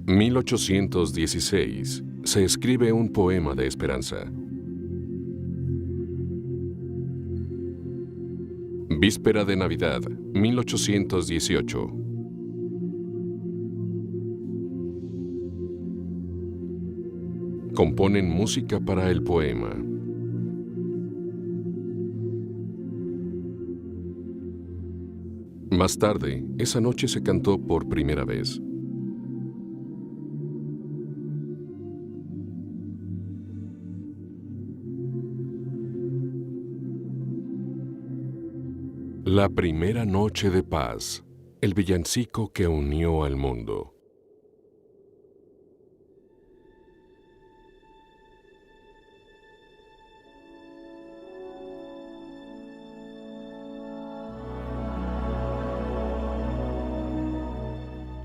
1816. Se escribe un poema de esperanza. Víspera de Navidad, 1818. Componen música para el poema. Más tarde, esa noche se cantó por primera vez. La primera noche de paz, el villancico que unió al mundo.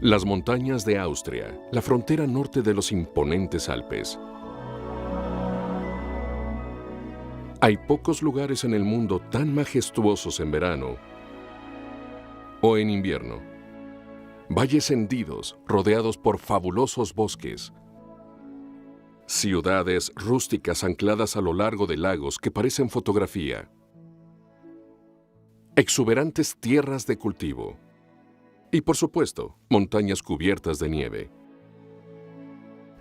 Las montañas de Austria, la frontera norte de los imponentes Alpes. Hay pocos lugares en el mundo tan majestuosos en verano o en invierno. Valles hendidos, rodeados por fabulosos bosques. Ciudades rústicas ancladas a lo largo de lagos que parecen fotografía. Exuberantes tierras de cultivo. Y por supuesto, montañas cubiertas de nieve.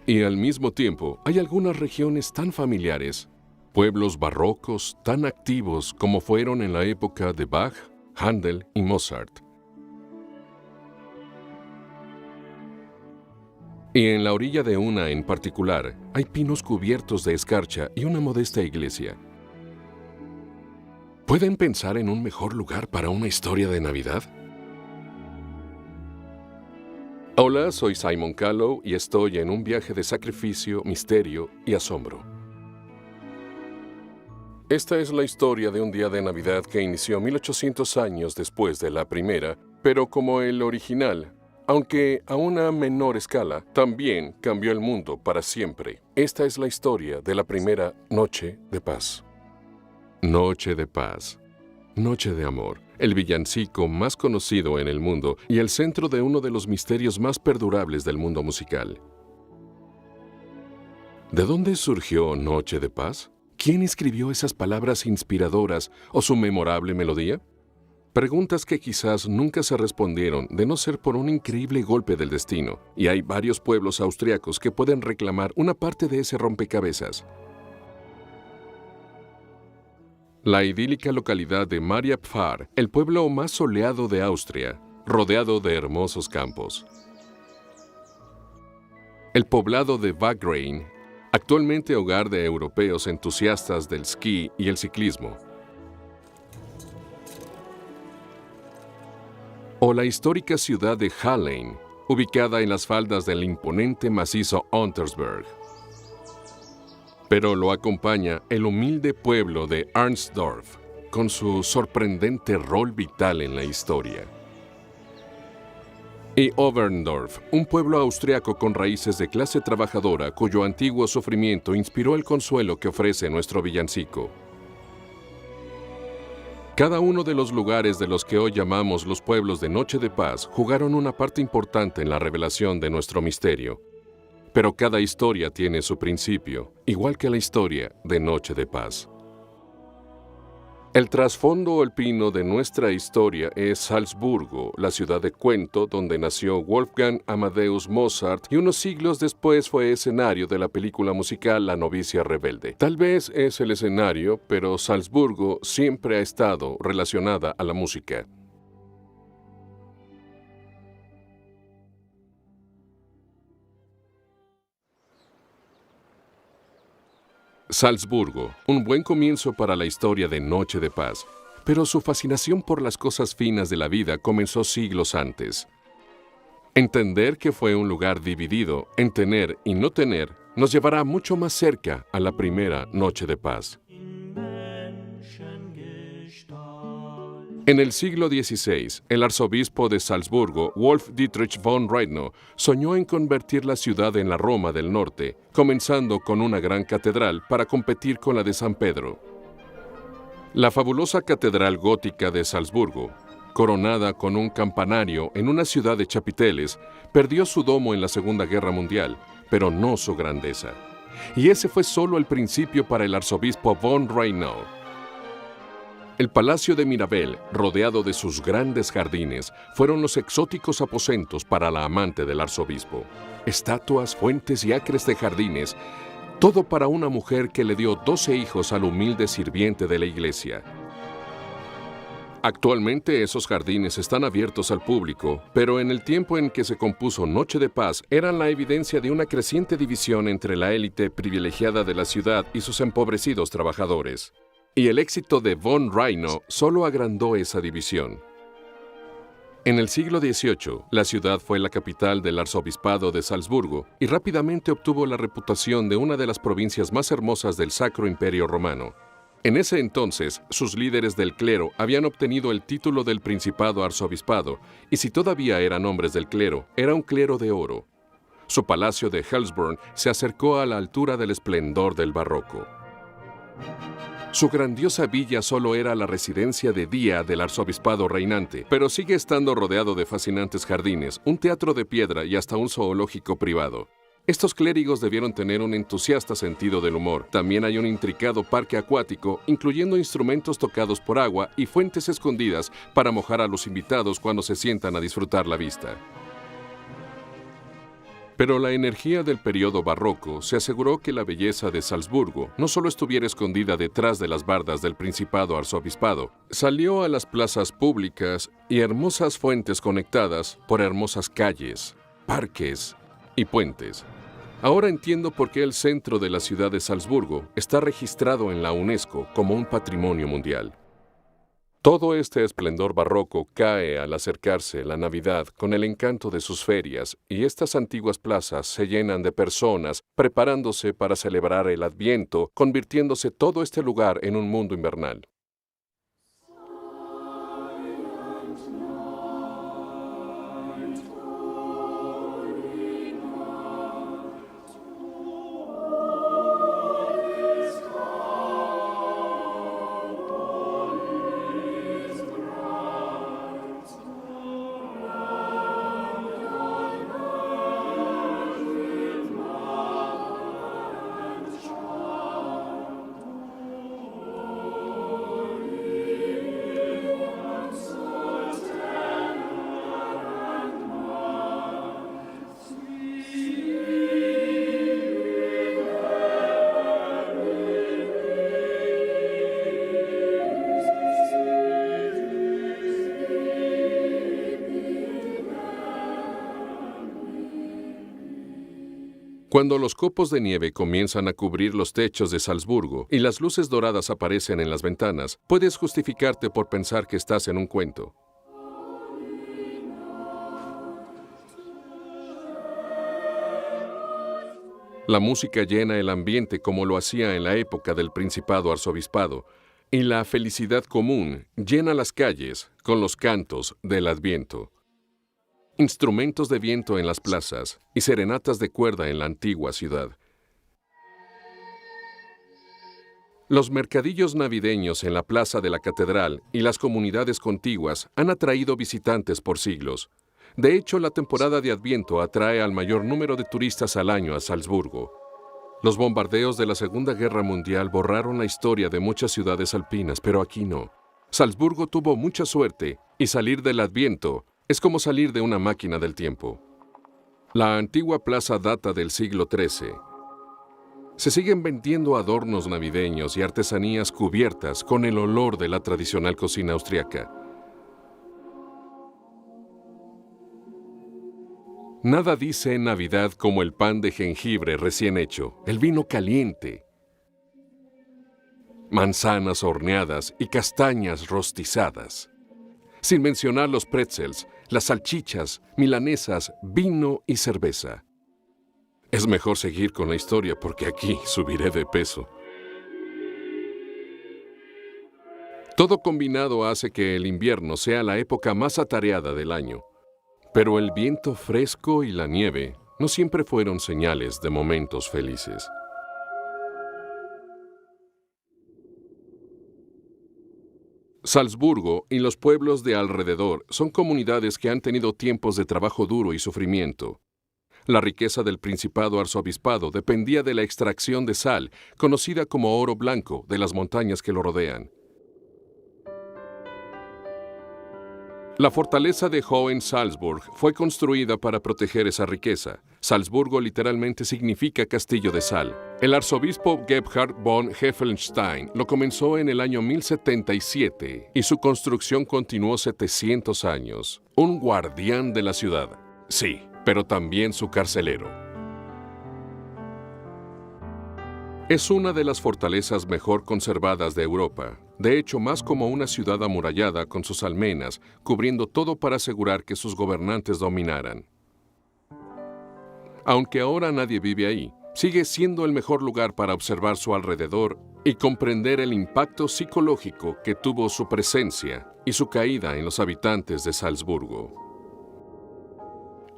Y al mismo tiempo, hay algunas regiones tan familiares, pueblos barrocos tan activos como fueron en la época de Bach, Händel y Mozart. Y en la orilla de una en particular, hay pinos cubiertos de escarcha y una modesta iglesia. ¿Pueden pensar en un mejor lugar para una historia de Navidad? Hola, soy Simon Callow y estoy en un viaje de sacrificio, misterio y asombro. Esta es la historia de un día de Navidad que inició 1800 años después de la primera, pero como el original, aunque a una menor escala, también cambió el mundo para siempre. Esta es la historia de la primera Noche de Paz. Noche de Paz. Noche de Amor, el villancico más conocido en el mundo y el centro de uno de los misterios más perdurables del mundo musical. ¿De dónde surgió Noche de Paz? ¿Quién escribió esas palabras inspiradoras o su memorable melodía? Preguntas que quizás nunca se respondieron de no ser por un increíble golpe del destino, y hay varios pueblos austriacos que pueden reclamar una parte de ese rompecabezas. La idílica localidad de Maria Pfarr, el pueblo más soleado de Austria, rodeado de hermosos campos. El poblado de Wagrain, actualmente hogar de europeos entusiastas del esquí y el ciclismo. O la histórica ciudad de Hallein, ubicada en las faldas del imponente macizo Untersberg. Pero lo acompaña el humilde pueblo de Arnsdorf, con su sorprendente rol vital en la historia. Y Oberndorf, un pueblo austriaco con raíces de clase trabajadora cuyo antiguo sufrimiento inspiró el consuelo que ofrece nuestro villancico. Cada uno de los lugares de los que hoy llamamos los pueblos de Noche de Paz jugaron una parte importante en la revelación de nuestro misterio. Pero cada historia tiene su principio, igual que la historia de Noche de Paz. El trasfondo alpino de nuestra historia es Salzburgo, la ciudad de cuento donde nació Wolfgang Amadeus Mozart y unos siglos después fue escenario de la película musical La novicia rebelde. Tal vez es el escenario, pero Salzburgo siempre ha estado relacionada a la música. Salzburgo, un buen comienzo para la historia de Noche de Paz, pero su fascinación por las cosas finas de la vida comenzó siglos antes. Entender que fue un lugar dividido en tener y no tener nos llevará mucho más cerca a la primera Noche de Paz. En el siglo XVI, el arzobispo de Salzburgo, Wolf Dietrich von Reitnow, soñó en convertir la ciudad en la Roma del Norte, comenzando con una gran catedral para competir con la de San Pedro. La fabulosa catedral gótica de Salzburgo coronada con un campanario en una ciudad de chapiteles, perdió su domo en la Segunda Guerra Mundial, pero no su grandeza. Y ese fue solo el principio para el arzobispo von Reinau. El Palacio de Mirabel, rodeado de sus grandes jardines, fueron los exóticos aposentos para la amante del arzobispo. Estatuas, fuentes y acres de jardines, todo para una mujer que le dio 12 hijos al humilde sirviente de la iglesia. Actualmente esos jardines están abiertos al público, pero en el tiempo en que se compuso Noche de Paz eran la evidencia de una creciente división entre la élite privilegiada de la ciudad y sus empobrecidos trabajadores. Y el éxito de von Reinau solo agrandó esa división. En el siglo XVIII, la ciudad fue la capital del arzobispado de Salzburgo y rápidamente obtuvo la reputación de una de las provincias más hermosas del Sacro Imperio Romano. En ese entonces, sus líderes del clero habían obtenido el título del Principado Arzobispado, y si todavía eran hombres del clero, era un clero de oro. Su palacio de Helsborn se acercó a la altura del esplendor del barroco. Su grandiosa villa solo era la residencia de día del arzobispado reinante, pero sigue estando rodeado de fascinantes jardines, un teatro de piedra y hasta un zoológico privado. Estos clérigos debieron tener un entusiasta sentido del humor. También hay un intricado parque acuático, incluyendo instrumentos tocados por agua y fuentes escondidas para mojar a los invitados cuando se sientan a disfrutar la vista. Pero la energía del periodo barroco se aseguró que la belleza de Salzburgo no solo estuviera escondida detrás de las bardas del Principado Arzobispado, salió a las plazas públicas y hermosas fuentes conectadas por hermosas calles, parques y puentes. Ahora entiendo por qué el centro de la ciudad de Salzburgo está registrado en la UNESCO como un patrimonio mundial. Todo este esplendor barroco cae al acercarse la Navidad con el encanto de sus ferias, y estas antiguas plazas se llenan de personas preparándose para celebrar el Adviento, convirtiéndose todo este lugar en un mundo invernal. Cuando los copos de nieve comienzan a cubrir los techos de Salzburgo y las luces doradas aparecen en las ventanas, puedes justificarte por pensar que estás en un cuento. La música llena el ambiente como lo hacía en la época del Principado Arzobispado, y la felicidad común llena las calles con los cantos del Adviento. Instrumentos de viento en las plazas y serenatas de cuerda en la antigua ciudad. Los mercadillos navideños en la plaza de la catedral y las comunidades contiguas han atraído visitantes por siglos. De hecho, la temporada de Adviento atrae al mayor número de turistas al año a Salzburgo. Los bombardeos de la Segunda Guerra Mundial borraron la historia de muchas ciudades alpinas, pero aquí no. Salzburgo tuvo mucha suerte, y salir del Adviento es como salir de una máquina del tiempo. La antigua plaza data del siglo XIII. Se siguen vendiendo adornos navideños y artesanías cubiertas con el olor de la tradicional cocina austriaca. Nada dice Navidad como el pan de jengibre recién hecho, el vino caliente, manzanas horneadas y castañas rostizadas. Sin mencionar los pretzels, las salchichas, milanesas, vino y cerveza. Es mejor seguir con la historia porque aquí subiré de peso. Todo combinado hace que el invierno sea la época más atareada del año. Pero el viento fresco y la nieve no siempre fueron señales de momentos felices. Salzburgo y los pueblos de alrededor son comunidades que han tenido tiempos de trabajo duro y sufrimiento. La riqueza del Principado Arzobispado dependía de la extracción de sal, conocida como oro blanco, de las montañas que lo rodean. La fortaleza de Hohensalzburg fue construida para proteger esa riqueza. Salzburgo literalmente significa castillo de sal. El arzobispo Gebhard von Heffelstein lo comenzó en el año 1077 y su construcción continuó 700 años. Un guardián de la ciudad. Sí, pero también su carcelero. Es una de las fortalezas mejor conservadas de Europa. De hecho, más como una ciudad amurallada con sus almenas, cubriendo todo para asegurar que sus gobernantes dominaran. Aunque ahora nadie vive ahí, sigue siendo el mejor lugar para observar su alrededor y comprender el impacto psicológico que tuvo su presencia y su caída en los habitantes de Salzburgo.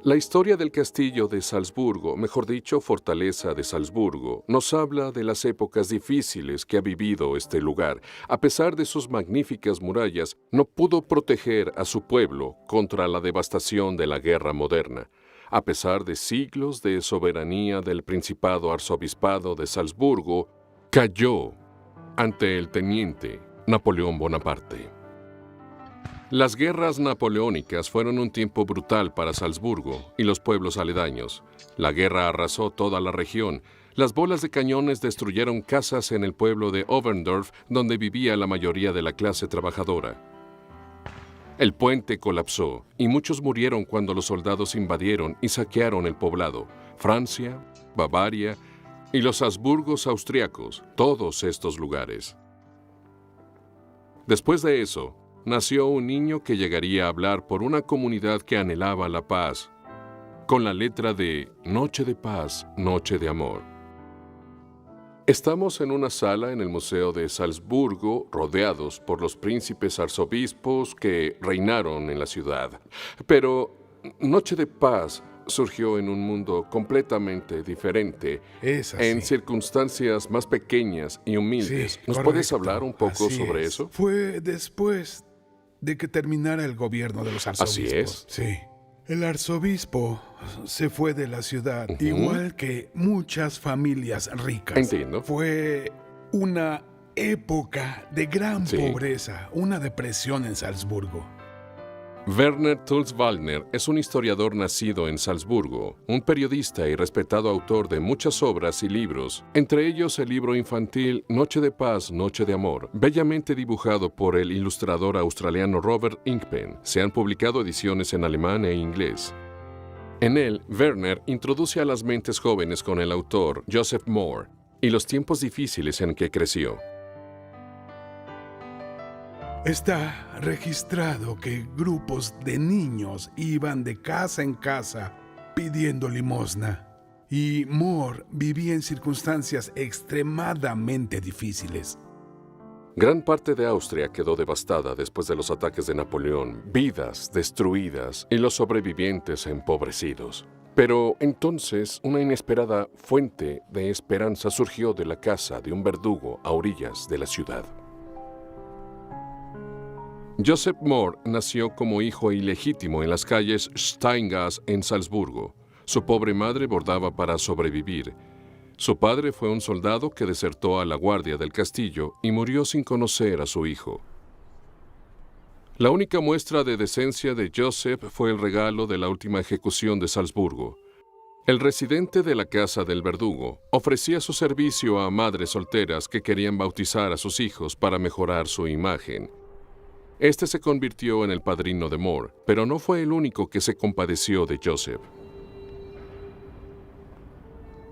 La historia del castillo de Salzburgo, mejor dicho, fortaleza de Salzburgo, nos habla de las épocas difíciles que ha vivido este lugar. A pesar de sus magníficas murallas, no pudo proteger a su pueblo contra la devastación de la guerra moderna. A pesar de siglos de soberanía del Principado Arzobispado de Salzburgo, cayó ante el teniente Napoleón Bonaparte. Las guerras napoleónicas fueron un tiempo brutal para Salzburgo y los pueblos aledaños. La guerra arrasó toda la región. Las bolas de cañones destruyeron casas en el pueblo de Oberndorf, donde vivía la mayoría de la clase trabajadora. El puente colapsó y muchos murieron cuando los soldados invadieron y saquearon el poblado. Francia, Bavaria y los Habsburgos austriacos, todos estos lugares. Después de eso, nació un niño que llegaría a hablar por una comunidad que anhelaba la paz, con la letra de Noche de Paz, Noche de Amor. Estamos en una sala en el Museo de Salzburgo, rodeados por los príncipes arzobispos que reinaron en la ciudad. Pero Noche de Paz surgió en un mundo completamente diferente, en circunstancias más pequeñas y humildes. Sí, ¿Nos correcto. puedes hablar un poco Así sobre es. eso? Fue después de que terminara el gobierno de los arzobispos. Así es. Sí. El arzobispo se fue de la ciudad, igual que muchas familias ricas. Entiendo. Fue una época de gran Sí. pobreza, una depresión en Salzburgo. Werner Tulswallner es un historiador nacido en Salzburgo, un periodista y respetado autor de muchas obras y libros, entre ellos el libro infantil Noche de Paz, Noche de Amor, bellamente dibujado por el ilustrador australiano Robert Ingpen. Se han publicado ediciones en alemán e inglés. En él, Werner introduce a las mentes jóvenes con el autor Joseph Moore y los tiempos difíciles en que creció. Está registrado que grupos de niños iban de casa en casa pidiendo limosna, y Moore vivía en circunstancias extremadamente difíciles. Gran parte de Austria quedó devastada después de los ataques de Napoleón, vidas destruidas y los sobrevivientes empobrecidos. Pero entonces una inesperada fuente de esperanza surgió de la casa de un verdugo a orillas de la ciudad. Joseph Moore nació como hijo ilegítimo en las calles Steingasse en Salzburgo. Su pobre madre bordaba para sobrevivir. Su padre fue un soldado que desertó a la guardia del castillo y murió sin conocer a su hijo. La única muestra de decencia de Joseph fue el regalo de la última ejecución de Salzburgo. El residente de la casa del verdugo ofrecía su servicio a madres solteras que querían bautizar a sus hijos para mejorar su imagen. Este se convirtió en el padrino de Moore, pero no fue el único que se compadeció de Joseph.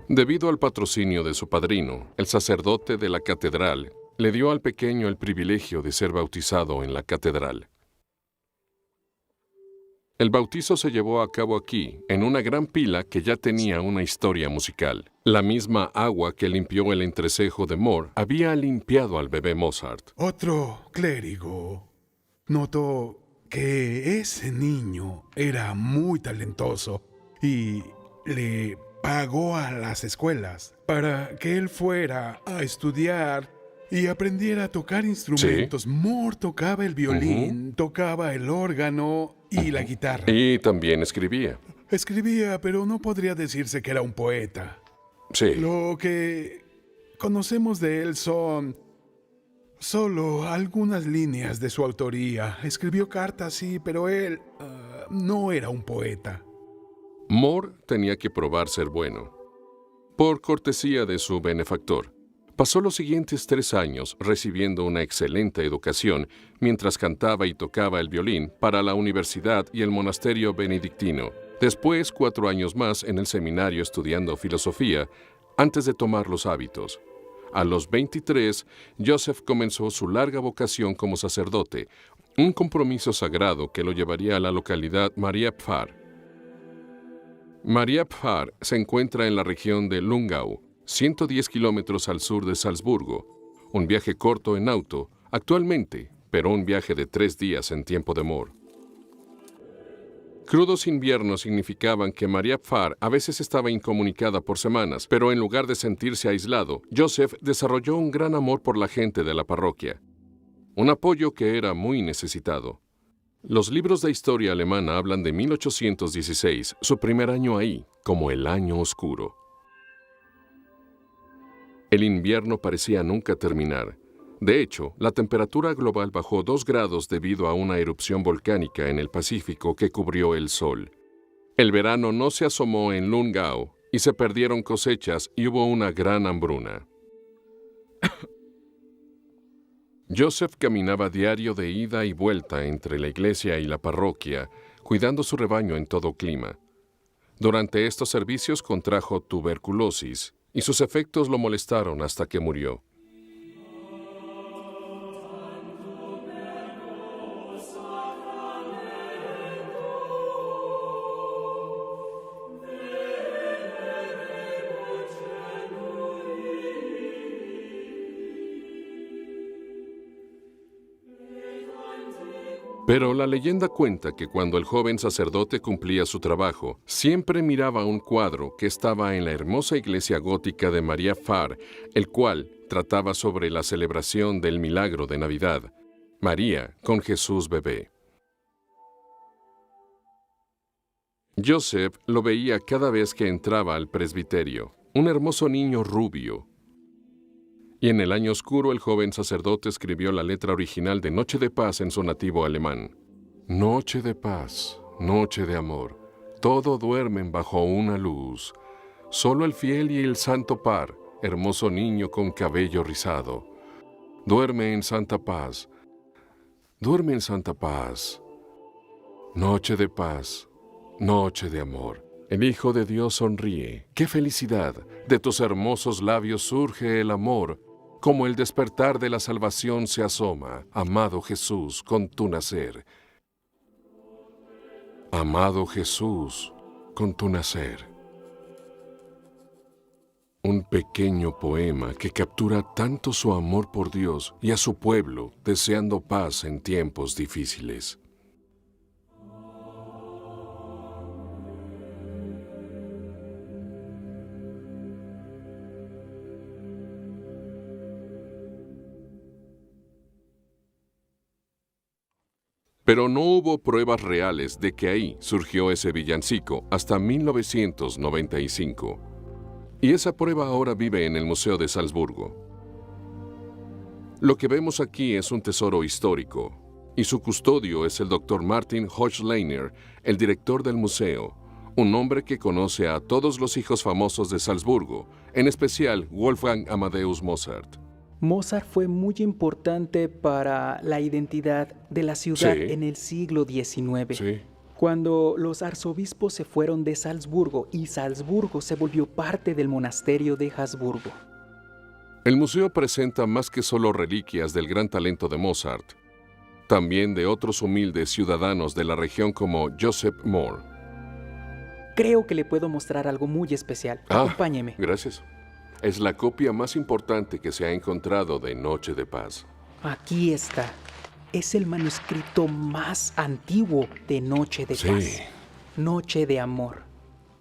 Debido al patrocinio de su padrino, el sacerdote de la catedral le dio al pequeño el privilegio de ser bautizado en la catedral. El bautizo se llevó a cabo aquí, en una gran pila que ya tenía una historia musical. La misma agua que limpió el entrecejo de Moore había limpiado al bebé Mozart. Otro clérigo notó que ese niño era muy talentoso y le pagó a las escuelas para que él fuera a estudiar y aprendiera a tocar instrumentos. Moore tocaba el violín, tocaba el órgano y la guitarra. Y también escribía. Escribía, pero no podría decirse que era un poeta. Sí. Lo que conocemos de él son solo algunas líneas de su autoría. Escribió cartas, sí, pero él no era un poeta. Moore tenía que probar ser bueno. Por cortesía de su benefactor, pasó los siguientes 3 años recibiendo una excelente educación mientras cantaba y tocaba el violín para la universidad y el monasterio benedictino. Después, 4 años más en el seminario estudiando filosofía, antes de tomar los hábitos. A los 23, Joseph comenzó su larga vocación como sacerdote, un compromiso sagrado que lo llevaría a la localidad Mariapfar. Mariapfar se encuentra en la región de Lungau, 110 kilómetros al sur de Salzburgo. Un viaje corto en auto, actualmente, pero un viaje de 3 días en tiempo de Moore. Crudos inviernos significaban que Mariapfar a veces estaba incomunicada por semanas, pero en lugar de sentirse aislado, Joseph desarrolló un gran amor por la gente de la parroquia. Un apoyo que era muy necesitado. Los libros de historia alemana hablan de 1816, su primer año ahí, como el año oscuro. El invierno parecía nunca terminar. De hecho, la temperatura global bajó 2 grados debido a una erupción volcánica en el Pacífico que cubrió el sol. El verano no se asomó en Lungau y se perdieron cosechas y hubo una gran hambruna. Joseph caminaba diario de ida y vuelta entre la iglesia y la parroquia, cuidando su rebaño en todo clima. Durante estos servicios contrajo tuberculosis y sus efectos lo molestaron hasta que murió. Pero la leyenda cuenta que cuando el joven sacerdote cumplía su trabajo, siempre miraba un cuadro que estaba en la hermosa iglesia gótica de Mariapfar, el cual trataba sobre la celebración del milagro de Navidad, María con Jesús bebé. Joseph lo veía cada vez que entraba al presbiterio, un hermoso niño rubio. Y en el año oscuro el joven sacerdote escribió la letra original de Noche de Paz en su nativo alemán. Noche de paz, noche de amor, todo duermen bajo una luz. Solo el fiel y el santo par, hermoso niño con cabello rizado. Duerme en santa paz, duerme en santa paz. Noche de paz, noche de amor. El Hijo de Dios sonríe. ¡Qué felicidad! De tus hermosos labios surge el amor. Como el despertar de la salvación se asoma, amado Jesús, con tu nacer. Amado Jesús, con tu nacer. Un pequeño poema que captura tanto su amor por Dios y a su pueblo, deseando paz en tiempos difíciles. Pero no hubo pruebas reales de que ahí surgió ese villancico hasta 1995. Y esa prueba ahora vive en el Museo de Salzburgo. Lo que vemos aquí es un tesoro histórico, y su custodio es el Dr. Martin Hochleiner, el director del museo, un hombre que conoce a todos los hijos famosos de Salzburgo, en especial Wolfgang Amadeus Mozart. Mozart fue muy importante para la identidad de la ciudad en el siglo XIX. Sí. Cuando los arzobispos se fueron de Salzburgo y Salzburgo se volvió parte del monasterio de Habsburgo. El museo presenta más que solo reliquias del gran talento de Mozart, también de otros humildes ciudadanos de la región como Joseph Moore. Creo que le puedo mostrar algo muy especial. Acompáñeme. Gracias. Es la copia más importante que se ha encontrado de Noche de Paz. Aquí está. Es el manuscrito más antiguo de Noche de Paz. Noche de amor.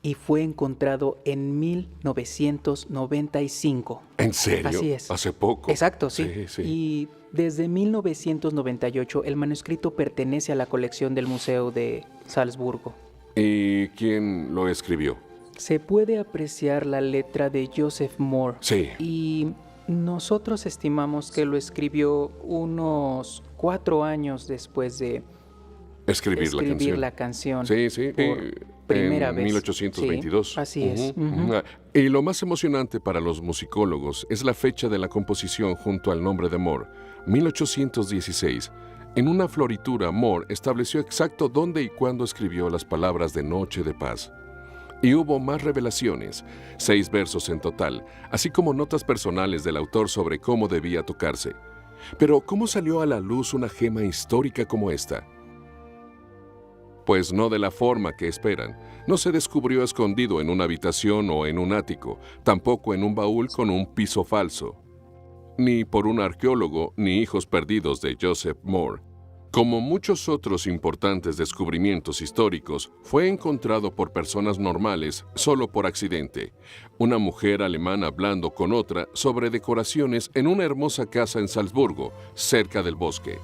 y fue encontrado en 1995. ¿En serio? Así es. ¿Hace poco? Exacto, sí. Sí, sí. Y desde 1998 el manuscrito pertenece a la colección del Museo de Salzburgo. ¿Y quién lo escribió? Se puede apreciar la letra de Joseph Moore. Sí. Y nosotros estimamos que lo escribió unos 4 años después de Escribir la canción. canción. Sí, sí. Por primera en vez. 1822. Sí, así es. Ujú. Y lo más emocionante para los musicólogos es la fecha de la composición junto al nombre de Moore, 1816. En una floritura, Moore estableció exacto dónde y cuándo escribió las palabras de Noche de Paz. Y hubo más revelaciones, 6 versos en total, así como notas personales del autor sobre cómo debía tocarse. Pero, ¿cómo salió a la luz una gema histórica como esta? Pues no de la forma que esperan. No se descubrió escondido en una habitación o en un ático, tampoco en un baúl con un piso falso. Ni por un arqueólogo ni hijos perdidos de Joseph Moore. Como muchos otros importantes descubrimientos históricos, fue encontrado por personas normales solo por accidente. Una mujer alemana hablando con otra sobre decoraciones en una hermosa casa en Salzburgo, cerca del bosque.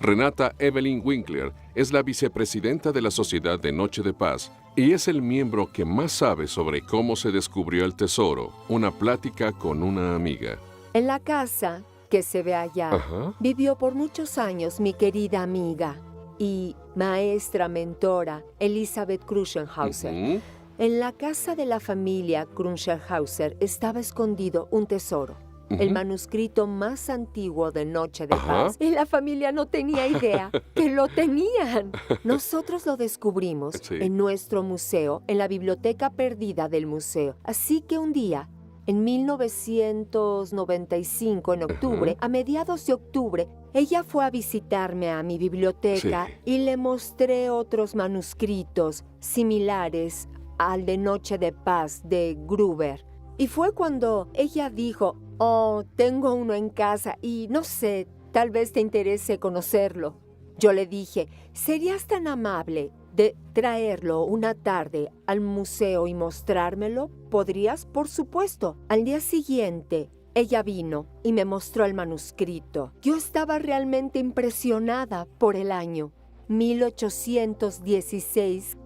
Renata Evelyn Winkler es la vicepresidenta de la Sociedad de Noche de Paz y es el miembro que más sabe sobre cómo se descubrió el tesoro. Una plática con una amiga. En la casa que se ve allá, vivió por muchos años mi querida amiga y maestra mentora Elisabeth Kruschenhauser. En la casa de la familia Kruschenhauser estaba escondido un tesoro, el manuscrito más antiguo de Noche de Paz, y la familia no tenía idea que lo tenían. Nosotros lo descubrimos en nuestro museo, en la biblioteca perdida del museo. Así que un día, en 1995, en octubre, a mediados de octubre, ella fue a visitarme a mi biblioteca y le mostré otros manuscritos similares al de Noche de Paz de Gruber. Y fue cuando ella dijo, «Oh, tengo uno en casa y no sé, tal vez te interese conocerlo». Yo le dije, «¿Serías tan amable de traerlo una tarde al museo y mostrármelo?» «¿Podrías?» «Por supuesto». Al día siguiente, ella vino y me mostró el manuscrito. Yo estaba realmente impresionada por el año 1816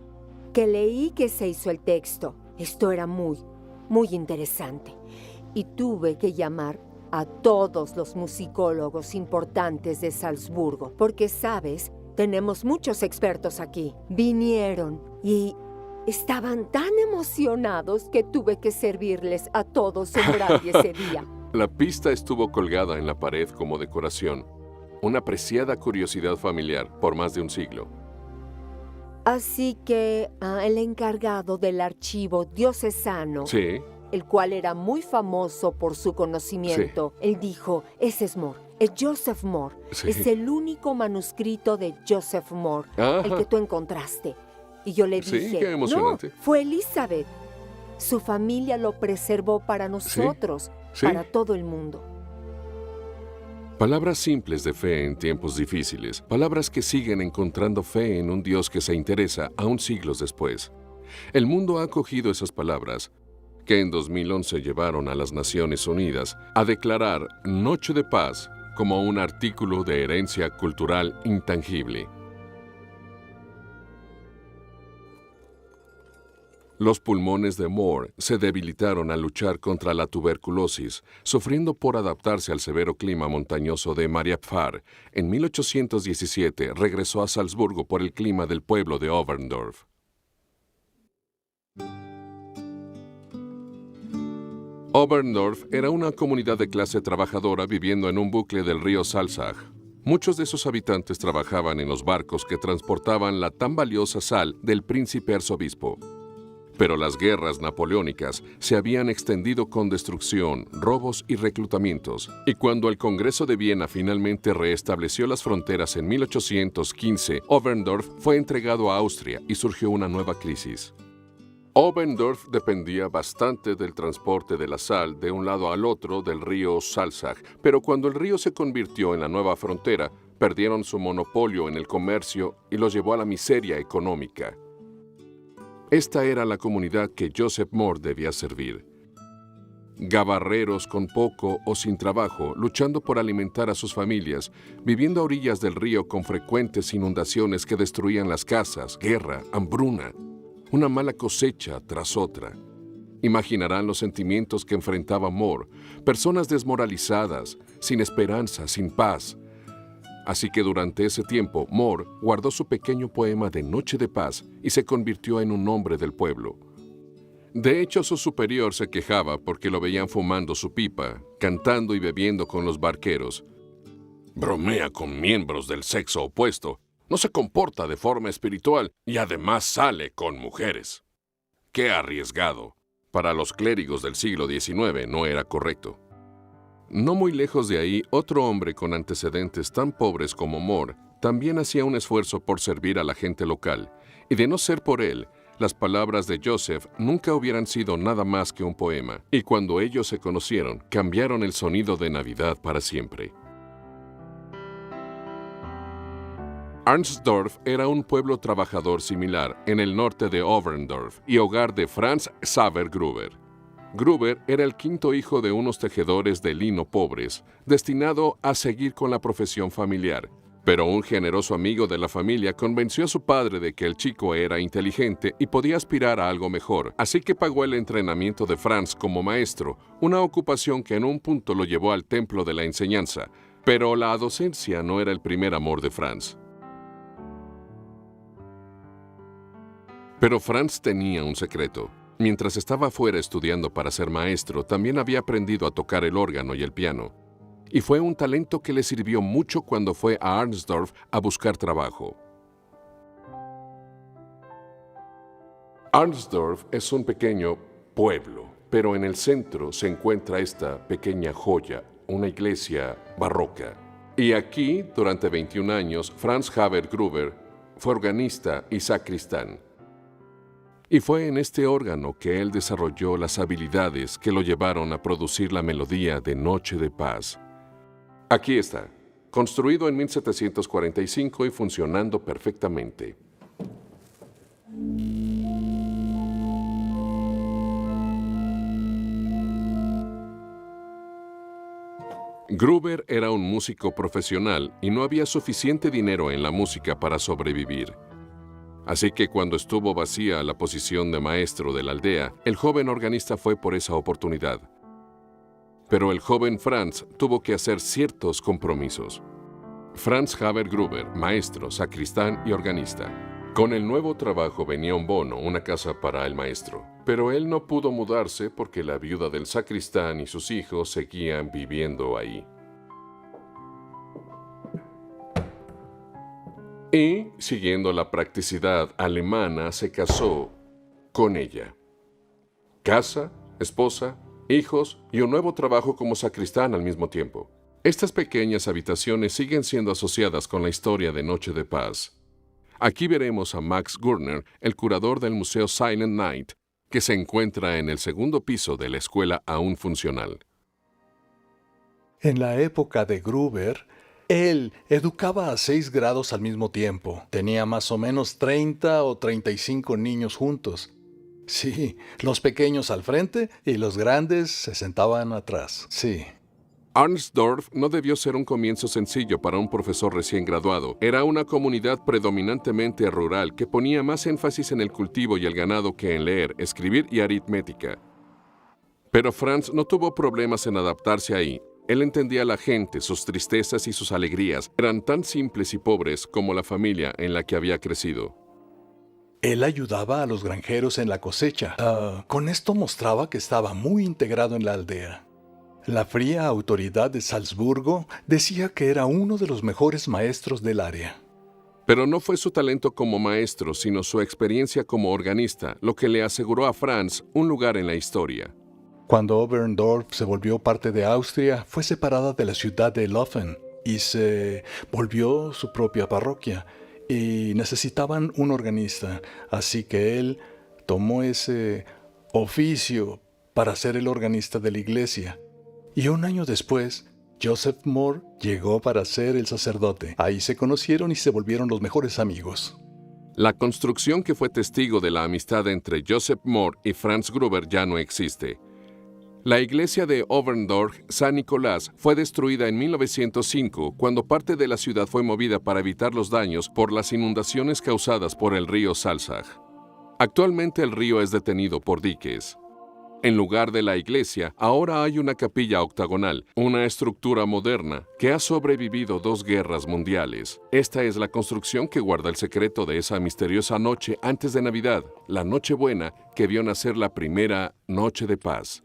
que leí que se hizo el texto. Esto era muy interesante. Y tuve que llamar a todos los musicólogos importantes de Salzburgo, porque, ¿sabes?, tenemos muchos expertos aquí. Vinieron y estaban tan emocionados que tuve que servirles a todos un brandy ese día. La pista estuvo colgada en la pared como decoración, una preciada curiosidad familiar por más de un siglo. Así que el encargado del archivo diocesano, el cual era muy famoso por su conocimiento, él dijo, «Ese es Moore. Es Joseph Moore. Es el único manuscrito de Joseph Moore, el que tú encontraste». Y yo le dije, qué emocionante. «No, fue Elizabeth. Su familia lo preservó para nosotros, para todo el mundo». Palabras simples de fe en tiempos difíciles, palabras que siguen encontrando fe en un Dios que se interesa aún siglos después. El mundo ha acogido esas palabras, que en 2011 llevaron a las Naciones Unidas a declarar Noche de Paz como un artículo de herencia cultural intangible. Los pulmones de Moore se debilitaron al luchar contra la tuberculosis, sufriendo por adaptarse al severo clima montañoso de Mariapfarr. En 1817 regresó a Salzburgo por el clima del pueblo de Oberndorf. Oberndorf era una comunidad de clase trabajadora viviendo en un bucle del río Salzach. Muchos de sus habitantes trabajaban en los barcos que transportaban la tan valiosa sal del príncipe arzobispo. Pero las guerras napoleónicas se habían extendido con destrucción, robos y reclutamientos, y cuando el Congreso de Viena finalmente reestableció las fronteras en 1815, Oberndorf fue entregado a Austria y surgió una nueva crisis. Oberndorf dependía bastante del transporte de la sal de un lado al otro del río Salzach, pero cuando el río se convirtió en la nueva frontera, perdieron su monopolio en el comercio y los llevó a la miseria económica. Esta era la comunidad que Joseph Moore debía servir. Gabarreros con poco o sin trabajo, luchando por alimentar a sus familias, viviendo a orillas del río con frecuentes inundaciones que destruían las casas, guerra, hambruna, una mala cosecha tras otra. Imaginarán los sentimientos que enfrentaba Moore, personas desmoralizadas, sin esperanza, sin paz. Así que durante ese tiempo, Moore guardó su pequeño poema de Noche de Paz y se convirtió en un hombre del pueblo. De hecho, su superior se quejaba porque lo veían fumando su pipa, cantando y bebiendo con los barqueros. Bromea con miembros del sexo opuesto, no se comporta de forma espiritual y además sale con mujeres. ¡Qué arriesgado! Para los clérigos del siglo XIX no era correcto. No muy lejos de ahí, otro hombre con antecedentes tan pobres como Moore también hacía un esfuerzo por servir a la gente local, y de no ser por él, las palabras de Joseph nunca hubieran sido nada más que un poema, y cuando ellos se conocieron, cambiaron el sonido de Navidad para siempre. Arnsdorf era un pueblo trabajador similar en el norte de Oberndorf y hogar de Franz Xaver Gruber. Gruber era el quinto hijo de unos tejedores de lino pobres, destinado a seguir con la profesión familiar. Pero un generoso amigo de la familia convenció a su padre de que el chico era inteligente y podía aspirar a algo mejor, así que pagó el entrenamiento de Franz como maestro, una ocupación que en un punto lo llevó al templo de la enseñanza. Pero la docencia no era el primer amor de Franz. Pero Franz tenía un secreto. Mientras estaba afuera estudiando para ser maestro, también había aprendido a tocar el órgano y el piano. Y fue un talento que le sirvió mucho cuando fue a Arnsdorf a buscar trabajo. Arnsdorf es un pequeño pueblo, pero en el centro se encuentra esta pequeña joya, una iglesia barroca. Y aquí, durante 21 años, Franz Xaver Gruber fue organista y sacristán. Y fue en este órgano que él desarrolló las habilidades que lo llevaron a producir la melodía de Noche de Paz. Aquí está, construido en 1745 y funcionando perfectamente. Gruber era un músico profesional y no había suficiente dinero en la música para sobrevivir. Así que cuando estuvo vacía la posición de maestro de la aldea, el joven organista fue por esa oportunidad. Pero el joven Franz tuvo que hacer ciertos compromisos. Franz Xaver Gruber, maestro, sacristán y organista. Con el nuevo trabajo venía un bono, una casa para el maestro. Pero él no pudo mudarse porque la viuda del sacristán y sus hijos seguían viviendo ahí. Y, siguiendo la practicidad alemana, se casó con ella. Casa, esposa, hijos y un nuevo trabajo como sacristán al mismo tiempo. Estas pequeñas habitaciones siguen siendo asociadas con la historia de Noche de Paz. Aquí veremos a Max Gurner, el curador del Museo Silent Night, que se encuentra en el segundo piso de la escuela aún funcional. En la época de Gruber, él educaba a 6 grados al mismo tiempo. Tenía más o menos 30 o 35 niños juntos. Sí, los pequeños al frente y los grandes se sentaban atrás. Sí. Arnsdorf no debió ser un comienzo sencillo para un profesor recién graduado. Era una comunidad predominantemente rural que ponía más énfasis en el cultivo y el ganado que en leer, escribir y aritmética. Pero Franz no tuvo problemas en adaptarse ahí. Él entendía a la gente, sus tristezas y sus alegrías. Eran tan simples y pobres como la familia en la que había crecido. Él ayudaba a los granjeros en la cosecha. Con esto mostraba que estaba muy integrado en la aldea. La fría autoridad de Salzburgo decía que era uno de los mejores maestros del área. Pero no fue su talento como maestro, sino su experiencia como organista, lo que le aseguró a Franz un lugar en la historia. Cuando Oberndorf se volvió parte de Austria, fue separada de la ciudad de Laufen y se volvió su propia parroquia. Y necesitaban un organista, así que él tomó ese oficio para ser el organista de la iglesia. Y un año después, Joseph Moore llegó para ser el sacerdote. Ahí se conocieron y se volvieron los mejores amigos. La construcción que fue testigo de la amistad entre Joseph Mohr y Franz Gruber ya no existe. La iglesia de Oberndorf San Nicolás fue destruida en 1905 cuando parte de la ciudad fue movida para evitar los daños por las inundaciones causadas por el río Salzach. Actualmente el río es detenido por diques. En lugar de la iglesia, ahora hay una capilla octagonal, una estructura moderna que ha sobrevivido 2 guerras mundiales. Esta es la construcción que guarda el secreto de esa misteriosa noche antes de Navidad, la Nochebuena, que vio nacer la primera Noche de Paz.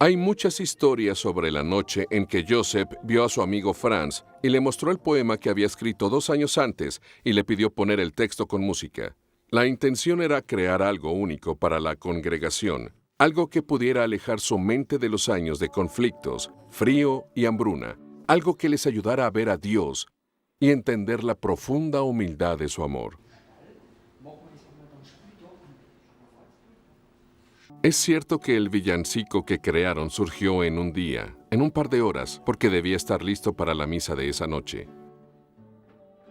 Hay muchas historias sobre la noche en que Joseph vio a su amigo Franz y le mostró el poema que había escrito 2 años antes y le pidió poner el texto con música. La intención era crear algo único para la congregación, algo que pudiera alejar su mente de los años de conflictos, frío y hambruna, algo que les ayudara a ver a Dios y entender la profunda humildad de su amor. Es cierto que el villancico que crearon surgió en un día, en un par de horas, porque debía estar listo para la misa de esa noche.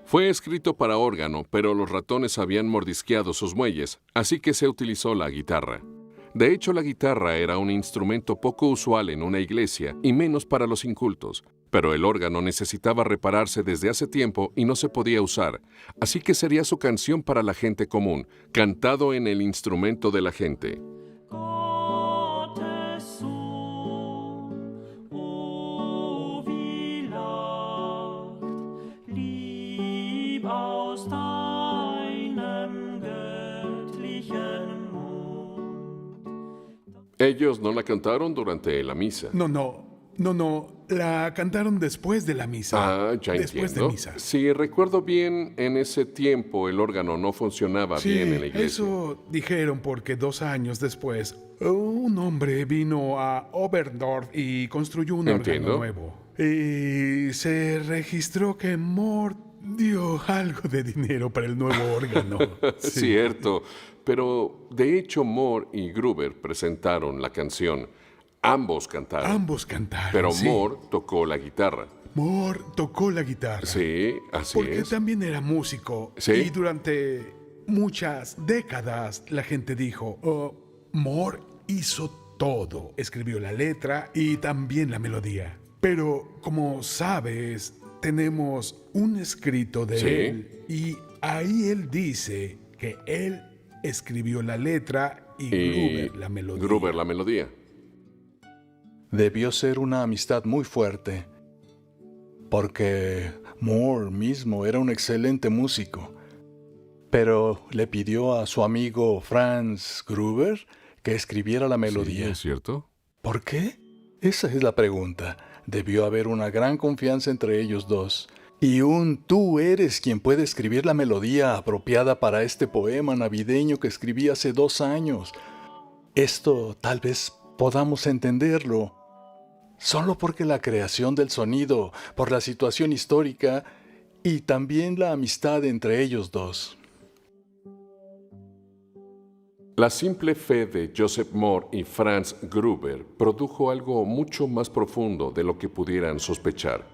Fue escrito para órgano, pero los ratones habían mordisqueado sus muelles, así que se utilizó la guitarra. De hecho, la guitarra era un instrumento poco usual en una iglesia y menos para los incultos, pero el órgano necesitaba repararse desde hace tiempo y no se podía usar, así que sería su canción para la gente común, cantado en el instrumento de la gente. Ellos no la cantaron durante la misa. No, la cantaron después de la misa. Ah, ya después entiendo. de misa. Si recuerdo bien, en ese tiempo el órgano no funcionaba bien en la iglesia. Eso dijeron porque 2 años después, un hombre vino a Oberndorf y construyó un órgano nuevo. Y se registró que Mohr dio algo de dinero para el nuevo órgano. Sí. Cierto, pero de hecho Mohr y Gruber presentaron la canción. Ambos cantaron. Pero sí. Mohr tocó la guitarra. Mohr tocó la guitarra. Sí, así porque es. también era músico. Sí. Y durante muchas décadas la gente dijo, Mohr hizo todo. Escribió la letra y también la melodía. Pero como sabes, tenemos un escrito de él y ahí él dice que él escribió la letra y Gruber la melodía. Gruber la melodía. Debió ser una amistad muy fuerte, porque Mohr mismo era un excelente músico, pero le pidió a su amigo Franz Gruber que escribiera la melodía. Sí, ¿es cierto? ¿Por qué? Esa es la pregunta. Debió haber una gran confianza entre ellos dos. Y tú eres quien puede escribir la melodía apropiada para este poema navideño que escribí hace 2 años. Esto tal vez podamos entenderlo. Solo porque la creación del sonido, por la situación histórica y también la amistad entre ellos dos. La simple fe de Joseph Mohr y Franz Gruber produjo algo mucho más profundo de lo que pudieran sospechar.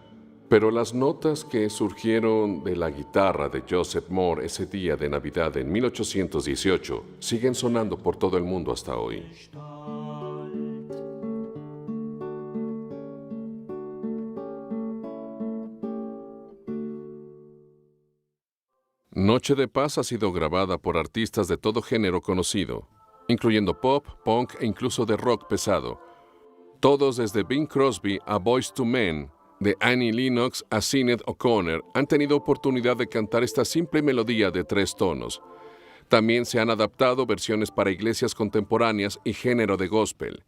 Pero las notas que surgieron de la guitarra de Joseph Mohr ese día de Navidad en 1818 siguen sonando por todo el mundo hasta hoy. Noche de Paz ha sido grabada por artistas de todo género conocido, incluyendo pop, punk e incluso de rock pesado. Todos desde Bing Crosby a Boyz II Men, de Annie Lennox a Sinéad O'Connor, han tenido oportunidad de cantar esta simple melodía de 3 tonos. También se han adaptado versiones para iglesias contemporáneas y género de gospel.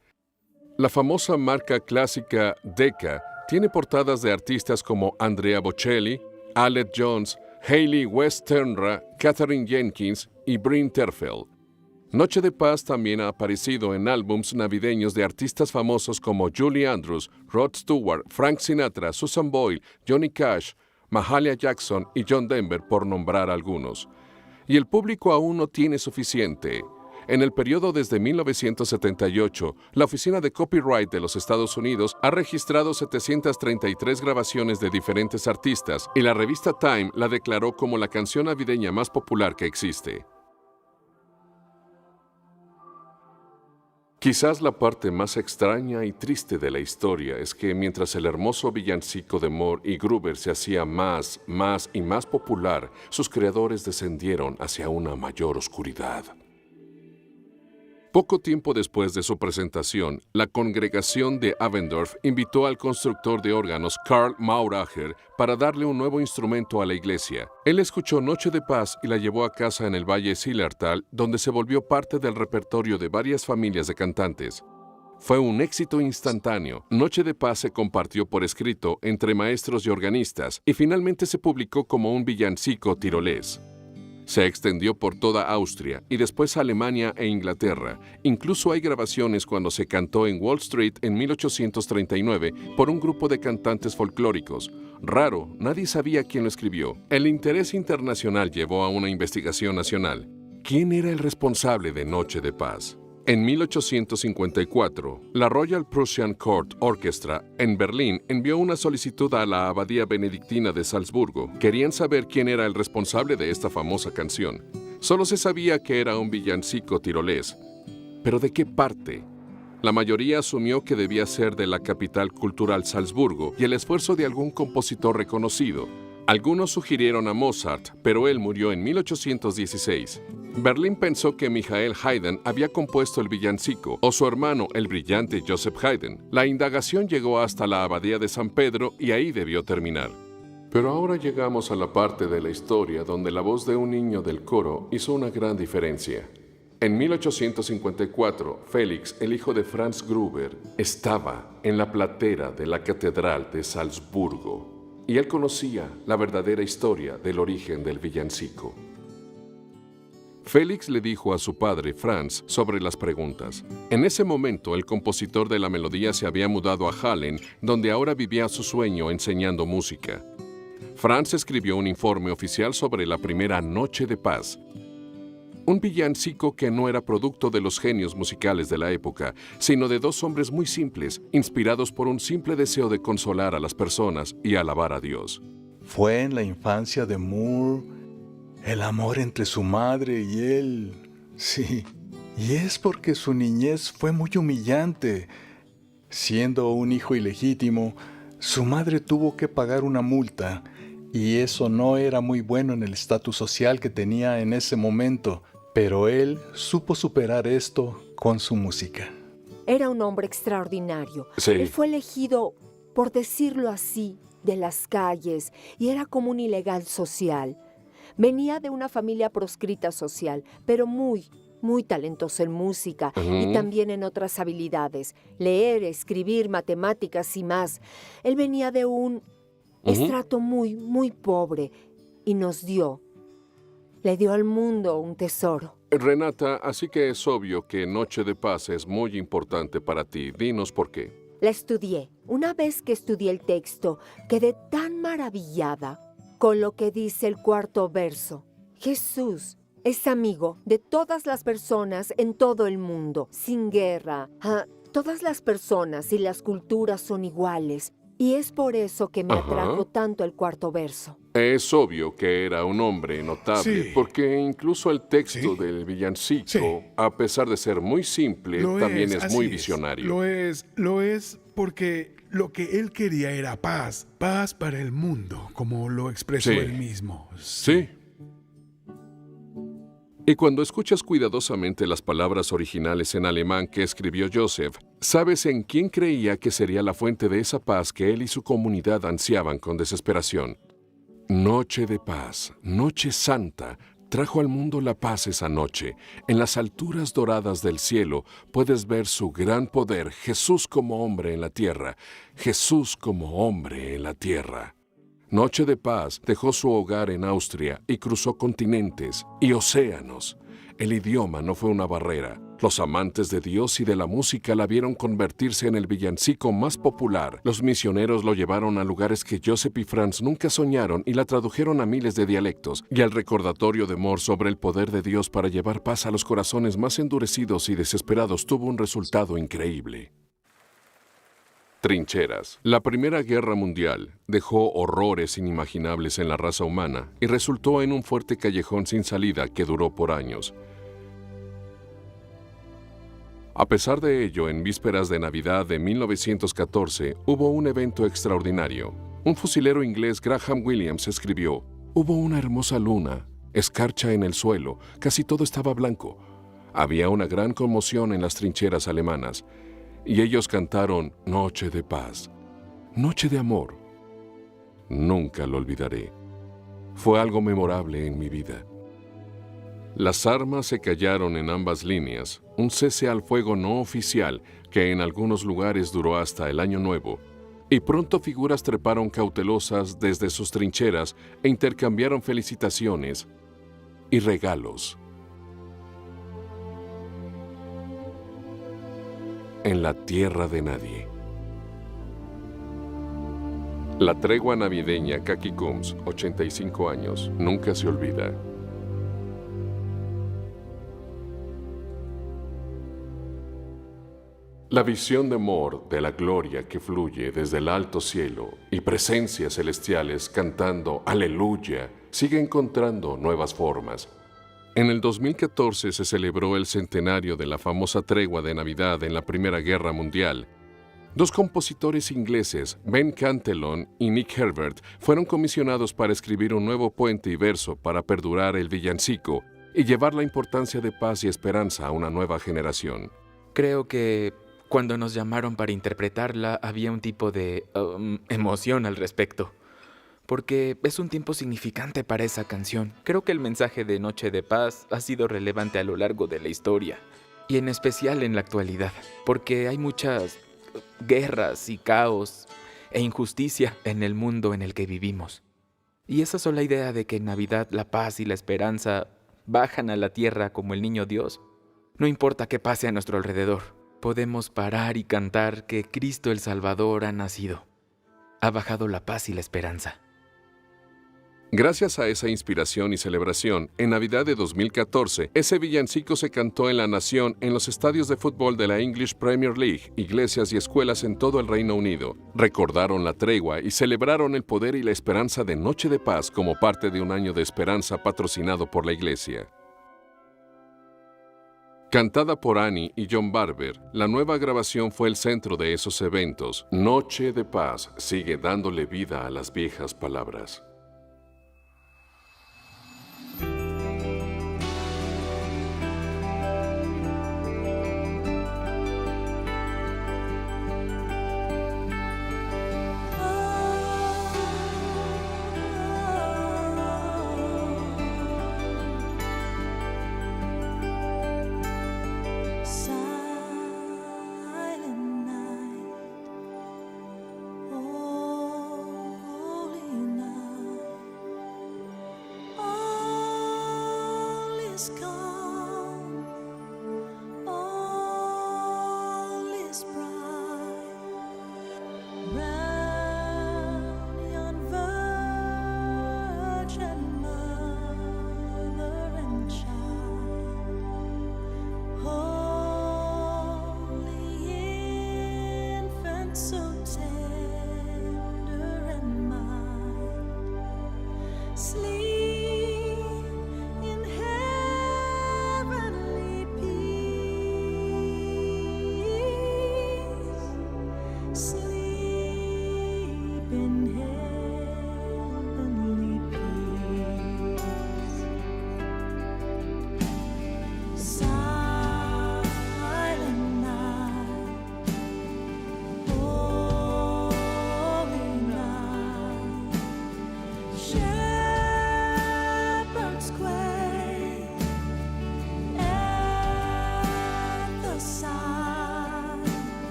La famosa marca clásica Decca tiene portadas de artistas como Andrea Bocelli, Aled Jones, Hayley West Ternra, Katherine Jenkins y Bryn Terfel. Noche de Paz también ha aparecido en álbums navideños de artistas famosos como Julie Andrews, Rod Stewart, Frank Sinatra, Susan Boyle, Johnny Cash, Mahalia Jackson y John Denver, por nombrar algunos. Y el público aún no tiene suficiente. En el periodo desde 1978, la Oficina de Copyright de los Estados Unidos ha registrado 733 grabaciones de diferentes artistas y la revista Time la declaró como la canción navideña más popular que existe. Quizás la parte más extraña y triste de la historia es que mientras el hermoso villancico de Moore y Gruber se hacía más y más popular, sus creadores descendieron hacia una mayor oscuridad. Poco tiempo después de su presentación, la congregación de Avendorf invitó al constructor de órganos Karl Mauracher para darle un nuevo instrumento a la iglesia. Él escuchó Noche de Paz y la llevó a casa en el Valle Zillertal, donde se volvió parte del repertorio de varias familias de cantantes. Fue un éxito instantáneo. Noche de Paz se compartió por escrito entre maestros y organistas y finalmente se publicó como un villancico tirolés. Se extendió por toda Austria y después Alemania e Inglaterra. Incluso hay grabaciones cuando se cantó en Wall Street en 1839 por un grupo de cantantes folclóricos. Raro, nadie sabía quién lo escribió. El interés internacional llevó a una investigación nacional. ¿Quién era el responsable de Noche de Paz? En 1854, la Royal Prussian Court Orchestra en Berlín envió una solicitud a la Abadía Benedictina de Salzburgo. Querían saber quién era el responsable de esta famosa canción. Solo se sabía que era un villancico tirolés. ¿Pero de qué parte? La mayoría asumió que debía ser de la capital cultural Salzburgo y el esfuerzo de algún compositor reconocido. Algunos sugirieron a Mozart, pero él murió en 1816. Berlín pensó que Michael Haydn había compuesto el villancico, o su hermano, el brillante Joseph Haydn. La indagación llegó hasta la abadía de San Pedro y ahí debió terminar. Pero ahora llegamos a la parte de la historia donde la voz de un niño del coro hizo una gran diferencia. En 1854, Félix, el hijo de Franz Gruber, estaba en la platera de la Catedral de Salzburgo. Y él conocía la verdadera historia del origen del villancico. Félix le dijo a su padre, Franz, sobre las preguntas. En ese momento, el compositor de la melodía se había mudado a Hallen, donde ahora vivía su sueño enseñando música. Franz escribió un informe oficial sobre la primera Noche de Paz. Un villancico que no era producto de los genios musicales de la época, sino de dos hombres muy simples, inspirados por un simple deseo de consolar a las personas y alabar a Dios. Fue en la infancia de Moore el amor entre su madre y él. Sí, y es porque su niñez fue muy humillante. Siendo un hijo ilegítimo, su madre tuvo que pagar una multa, y eso no era muy bueno en el estatus social que tenía en ese momento. Pero él supo superar esto con su música. Era un hombre extraordinario. Sí. Él fue elegido, por decirlo así, de las calles y era como un ilegal social. Venía de una familia proscrita social, pero muy talentoso en música y también en otras habilidades. Leer, escribir, matemáticas y más. Él venía de un estrato muy pobre y le dio al mundo un tesoro. Renata, así que es obvio que Noche de Paz es muy importante para ti. Dinos por qué. La estudié. Una vez que estudié el texto, quedé tan maravillada con lo que dice el cuarto verso. Jesús es amigo de todas las personas en todo el mundo, sin guerra. Todas las personas y las culturas son iguales. Y es por eso que me atrajo tanto el cuarto verso. Es obvio que era un hombre notable, Sí. porque incluso el texto Sí. del villancico, Sí. a pesar de ser muy simple, también es así muy visionario. Lo es porque lo que él quería era paz para el mundo, como lo expresó Sí. él mismo. Sí. Y cuando escuchas cuidadosamente las palabras originales en alemán que escribió Joseph, sabes en quién creía que sería la fuente de esa paz que él y su comunidad ansiaban con desesperación. Noche de paz, noche santa, trajo al mundo la paz esa noche. En las alturas doradas del cielo puedes ver su gran poder, Jesús como hombre en la tierra, Jesús como hombre en la tierra. Noche de Paz dejó su hogar en Austria y cruzó continentes y océanos. El idioma no fue una barrera. Los amantes de Dios y de la música la vieron convertirse en el villancico más popular. Los misioneros lo llevaron a lugares que Joseph y Franz nunca soñaron y la tradujeron a miles de dialectos. Y el recordatorio de Moore sobre el poder de Dios para llevar paz a los corazones más endurecidos y desesperados tuvo un resultado increíble. Trincheras. La Primera Guerra Mundial dejó horrores inimaginables en la raza humana y resultó en un fuerte callejón sin salida que duró por años. A pesar de ello, en vísperas de Navidad de 1914, hubo un evento extraordinario. Un fusilero inglés, Graham Williams, escribió: «Hubo una hermosa luna, escarcha en el suelo, casi todo estaba blanco. Había una gran conmoción en las trincheras alemanas, y ellos cantaron Noche de paz, Noche de amor. Nunca lo olvidaré. Fue algo memorable en mi vida». Las armas se callaron en ambas líneas, un cese al fuego no oficial que en algunos lugares duró hasta el Año Nuevo, y pronto figuras treparon cautelosas desde sus trincheras e intercambiaron felicitaciones y regalos. En la tierra de nadie. La tregua navideña Kaki Coombs, 85 años, nunca se olvida. La visión de Moore de la gloria que fluye desde el alto cielo y presencias celestiales cantando ¡Aleluya! Sigue encontrando nuevas formas. En el 2014 se celebró el centenario de la famosa tregua de Navidad en la Primera Guerra Mundial. Dos compositores ingleses, Ben Cantillon y Nick Herbert, fueron comisionados para escribir un nuevo puente y verso para perdurar el villancico y llevar la importancia de paz y esperanza a una nueva generación. Creo que cuando nos llamaron para interpretarla había un tipo de emoción al respecto, porque es un tiempo significante para esa canción. Creo que el mensaje de Noche de Paz ha sido relevante a lo largo de la historia, y en especial en la actualidad, porque hay muchas guerras y caos e injusticia en el mundo en el que vivimos. Y esa sola idea de que en Navidad la paz y la esperanza bajan a la tierra como el niño Dios, no importa qué pase a nuestro alrededor, podemos parar y cantar que Cristo el Salvador ha nacido. Ha bajado la paz y la esperanza. Gracias a esa inspiración y celebración, en Navidad de 2014, ese villancico se cantó en la nación en los estadios de fútbol de la English Premier League, iglesias y escuelas en todo el Reino Unido. Recordaron la tregua y celebraron el poder y la esperanza de Noche de Paz como parte de un año de esperanza patrocinado por la iglesia. Cantada por Annie y John Barber, la nueva grabación fue el centro de esos eventos. Noche de Paz sigue dándole vida a las viejas palabras.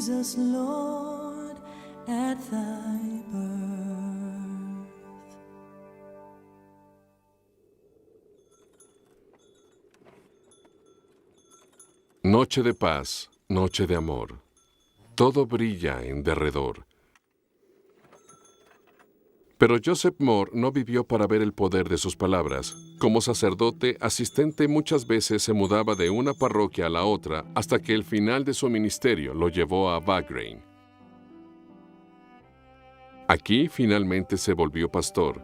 Jesus, Lord, at thy birth. Noche de paz, noche de amor. Todo brilla en derredor. Pero Joseph Moore no vivió para ver el poder de sus palabras. Como sacerdote asistente muchas veces se mudaba de una parroquia a la otra hasta que el final de su ministerio lo llevó a Bahrein. Aquí finalmente se volvió pastor.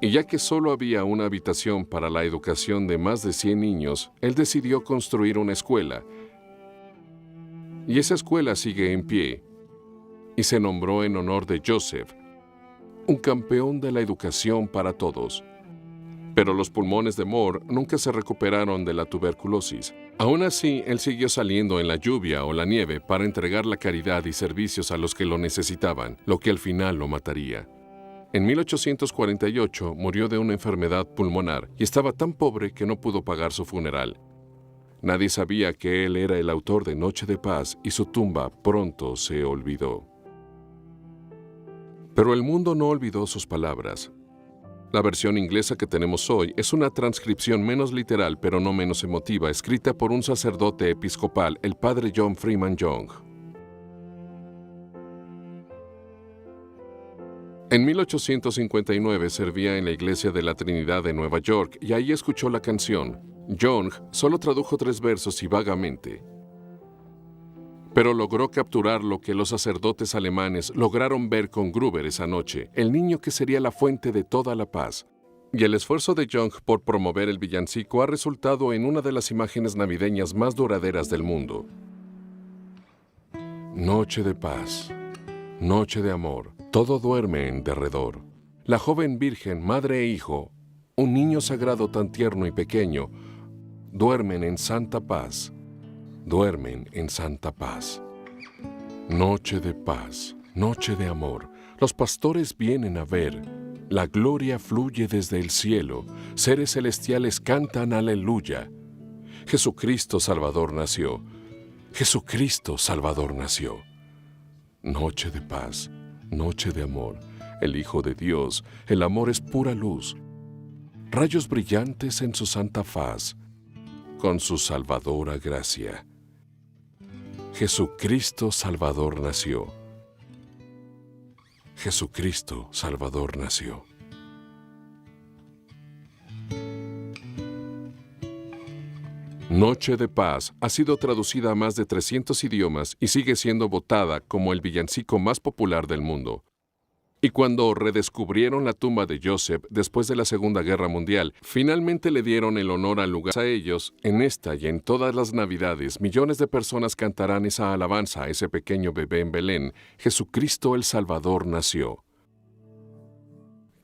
Y ya que solo había una habitación para la educación de más de 100 niños, él decidió construir una escuela. Y esa escuela sigue en pie. Y se nombró en honor de Joseph, un campeón de la educación para todos. Pero los pulmones de Moore nunca se recuperaron de la tuberculosis. Aún así, él siguió saliendo en la lluvia o la nieve para entregar la caridad y servicios a los que lo necesitaban, lo que al final lo mataría. En 1848 murió de una enfermedad pulmonar y estaba tan pobre que no pudo pagar su funeral. Nadie sabía que él era el autor de Noche de Paz y su tumba pronto se olvidó. Pero el mundo no olvidó sus palabras. La versión inglesa que tenemos hoy es una transcripción menos literal pero no menos emotiva, escrita por un sacerdote episcopal, el padre John Freeman Young. En 1859 servía en la Iglesia de la Trinidad de Nueva York y ahí escuchó la canción. Young solo tradujo 3 versos y vagamente, pero logró capturar lo que los sacerdotes alemanes lograron ver con Gruber esa noche, el niño que sería la fuente de toda la paz. Y el esfuerzo de Young por promover el villancico ha resultado en una de las imágenes navideñas más duraderas del mundo. Noche de paz, noche de amor, todo duerme en derredor. La joven virgen, madre e hijo, un niño sagrado tan tierno y pequeño, duermen en santa paz. Duermen en santa paz. Noche de paz, noche de amor. Los pastores vienen a ver. La gloria fluye desde el cielo. Seres celestiales cantan aleluya. Jesucristo Salvador nació. Jesucristo Salvador nació. Noche de paz, noche de amor. El Hijo de Dios, el amor es pura luz. Rayos brillantes en su santa faz, con su salvadora gracia. Jesucristo Salvador nació. Jesucristo Salvador nació. Noche de Paz ha sido traducida a más de 300 idiomas y sigue siendo votada como el villancico más popular del mundo. Y cuando redescubrieron la tumba de Joseph después de la Segunda Guerra Mundial, finalmente le dieron el honor al lugar a ellos. En esta y en todas las Navidades, millones de personas cantarán esa alabanza a ese pequeño bebé en Belén. Jesucristo el Salvador nació.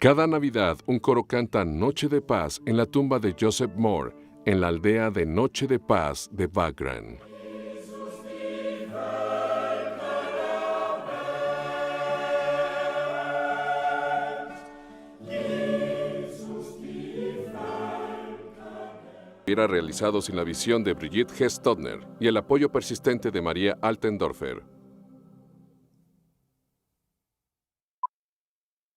Cada Navidad, un coro canta Noche de Paz en la tumba de Joseph Moore, en la aldea de Noche de Paz de Bahrein. Era realizado sin la visión de Brigitte Hess Stodner y el apoyo persistente de María Altendorfer.